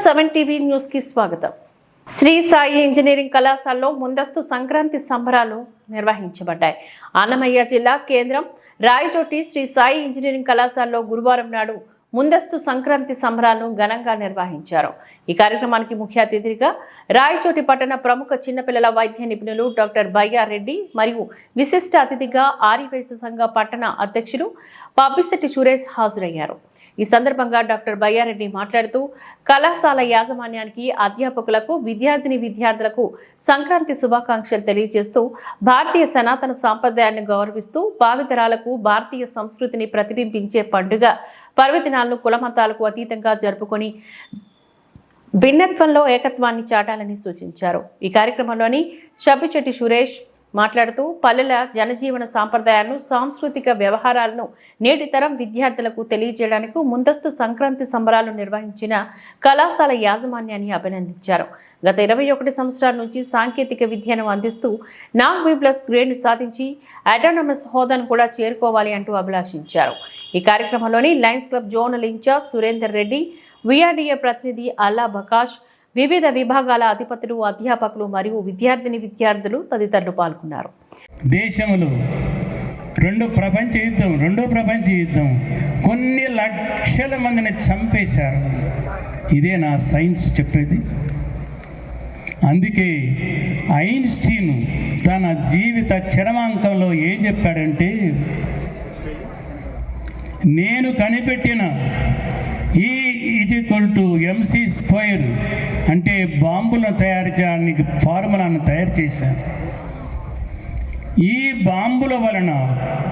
7 TV news కి స్వాగతం. Shri Sai engineering కళాశాలలో ముందస్తు సంక్రాంతి సంబరాలు నిర్వహించబడ్డాయి. అన్నమయ్య జిల్లా కేంద్రం రాయచోటి శ్రీ సాయి ఇంజనీరింగ్ కళాశాలలో గురువారం నాడు ముందస్తు సంక్రాంతి సంబరాలను ఘనంగా నిర్వహించారు. ఈ కార్యక్రమానికి ముఖ్య అతిథిగా రాయచోటి పట్టణ ప్రముఖ చిన్నపిల్లల వైద్య నిపుణులు డాక్టర్ బయ్యారెడ్డి మరియు విశిష్ట అతిథిగా ఆర్యవైశ్య సంఘ పట్టణ అధ్యక్షులు పాపిశెట్టి సురేష్ హాజరయ్యారు. ఈ సందర్భంగా డాక్టర్ బయ్యారెడ్డి మాట్లాడుతూ కళాశాల యాజమాన్యానికి, అధ్యాపకులకు, విద్యార్థులకు సంక్రాంతి శుభాకాంక్షలు తెలియజేస్తూ భారతీయ సనాతన సాంప్రదాయాన్ని గౌరవిస్తూ భావితరాలకు భారతీయ సంస్కృతిని ప్రతిబింబించే పండుగ పర్వదినాలను కులమతాలకు అతీతంగా జరుపుకొని భిన్నత్వంలో ఏకత్వాన్ని చాటాలని సూచించారు. ఈ కార్యక్రమంలోని పాపిశెట్టి సురేష్ మాట్లాడుతూ పల్లెల జనజీవన సాంప్రదాయాలను, సాంస్కృతిక వ్యవహారాలను నేటి తరం విద్యార్థులకు తెలియజేయడానికి ముందస్తు సంక్రాంతి సంబరాలు నిర్వహించిన కళాశాల యాజమాన్యాన్ని అభినందించారు. గత 21 సంవత్సరాల నుంచి సాంకేతిక విద్యను అందిస్తూ NAAC గ్రేడ్ను సాధించి అటానమస్ హోదాను కూడా చేరుకోవాలి అంటూ అభిలాషించారు. ఈ కార్యక్రమంలోని Lions club zonal in charge Surender Reddy, VRDA ప్రతినిధి అల్లా బకాష్, వివిధ విభాగాల అధిపతులు, అధ్యాపకులు మరియు విద్యార్థులు తదితరులు పాల్గొన్నారు. దేశంలో రెండో ప్రపంచ యుద్ధం కొన్ని లక్షల మందిని చంపేశారు. ఇదే నా సైన్స్ చెప్పేది. అందుకే ఐన్స్టీన్ తన జీవిత చరమాంకంలో ఏం చెప్పాడంటే, నేను కనిపెట్టిన E=mc² అంటే బాంబులను తయారు చేయడానికి ఫార్ములాను తయారు చేశాను. ఈ బాంబుల వలన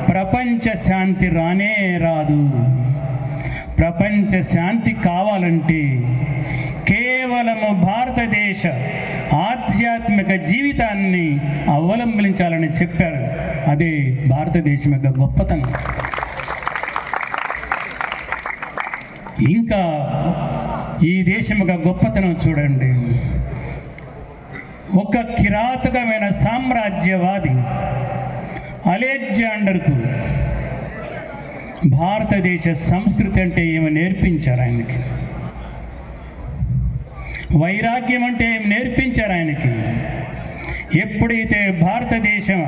ప్రపంచ శాంతి రానే రాదు. ప్రపంచ శాంతి కావాలంటే కేవలము భారతదేశ ఆధ్యాత్మిక జీవితాన్ని అవలంబించాలని చెప్పారు. అదే భారతదేశం యొక్క గొప్పతనం. ఇంకా ఈ దేశం యొక్క గొప్పతనం చూడండి. ఒక కిరాతకమైన సామ్రాజ్యవాది అలెగ్జాండర్కు భారతదేశ సంస్కృతి అంటే ఏమో నేర్పించారు. ఆయనకి వైరాగ్యం అంటే ఏమి నేర్పించారు. ఆయనకి ఎప్పుడైతే భారతదేశం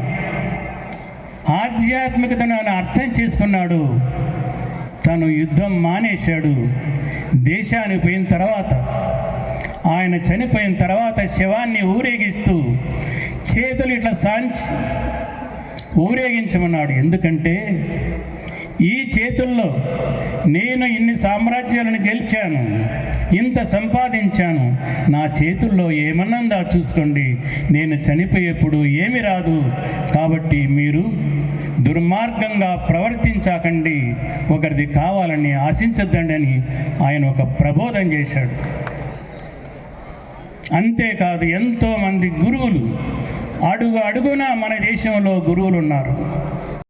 ఆధ్యాత్మికతను అర్థం చేసుకున్నాడు, తను యుద్ధం మానేశాడు. దేశానికి పోయిన తర్వాత, ఆయన చనిపోయిన తర్వాత శవాన్ని ఊరేగిస్తూ చేతులు ఇట్లా సాంచి ఊరేగించమన్నాడు. ఎందుకంటే ఈ చేతుల్లో నేను ఇన్ని సామ్రాజ్యాలను గెలిచాను, ఇంత సంపాదించాను, నా చేతుల్లో ఏమన్నందా చూసుకోండి, నేను చనిపోయేప్పుడు ఏమి రాదు. కాబట్టి మీరు దుర్మార్గంగా ప్రవర్తించకండి, ఒకరిది కావాలని ఆశించద్దండి అని ఆయన ఒక ప్రబోధం చేశాడు. అంతేకాదు, ఎంతోమంది గురువులు అడుగున మన దేశంలో గురువులు ఉన్నారు.